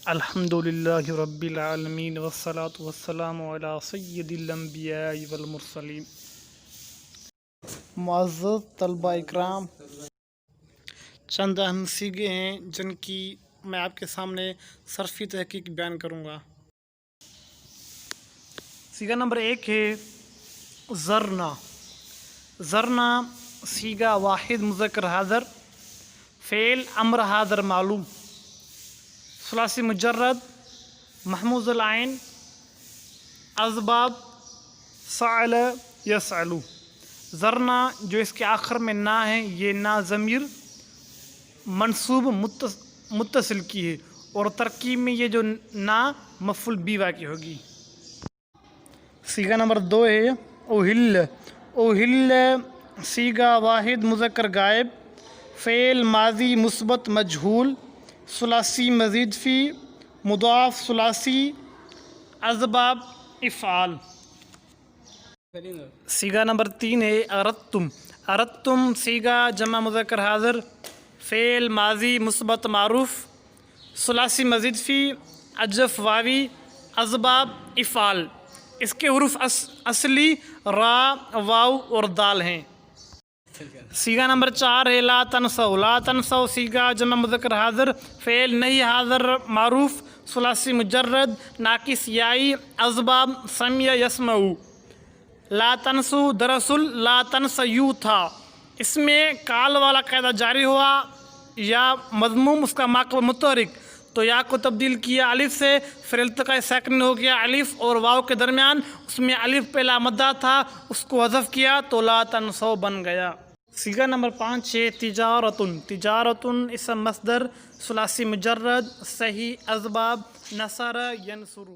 الحمدللہ رب العالمین والصلاة والسلام علی سید الانبیاء والمرسلین۔ معزز طلبہ اکرام، چند اہم سیغے ہیں جن کی میں آپ کے سامنے صرفی تحقیق بیان کروں گا۔ سیغہ نمبر 1 ہے ذرنا۔ ذرنا سیغہ واحد مذکر حاضر، فعل امر حاضر معلوم، ثلاثی مجرد، محموز العین، اسباب فعل یفعل۔ ذرنا جو اس کے آخر میں نا ہے، یہ نا ضمیر منصوب متصل کی ہے اور ترکیب میں یہ جو نا مفعول بھی واقع ہوگی۔ سیغہ نمبر 2 ہے اوہل۔ اوہل سیغہ واحد مذکر غائب، فعل ماضی مثبت مجہول، ثلاثی مزید فی، مضاف ثلاثی، اسباب افعال۔ سیغہ نمبر 3 ہے اردتم۔ اردتم سیغہ جمع مذکر حاضر، فعل ماضی مثبت معروف، ثلاثی مزید فی، اجف واوی، اسباب افعال۔ اس کے حروف اصلی را، واو اور دال ہیں۔ سیغہ نمبر 4 ہے لا تنسوا۔ لا تنسوا سیغہ جمع مذکر حاضر، فعل نہیں حاضر معروف، ثلاثی مجرد ناقص یائی، اسباب سمع یسمع۔ لا تنسوا دراصل لا تنسیو تھا، اس میں کال والا قاعدہ جاری ہوا، یا مضموم اس کا ماقبل متحرک، تو یا کو تبدیل کیا الف سے، پھر التقاء ساکن ہو گیا الف اور واو کے درمیان، اس میں الف پہلا مدہ تھا، اس کو حذف کیا تو لا تنسوا بن گیا۔ سیغہ نمبر 5 ہے تجارتن۔ تجارتن اسم مصدر ثلاثی مجرد صحیح، اسباب نصر ینصر۔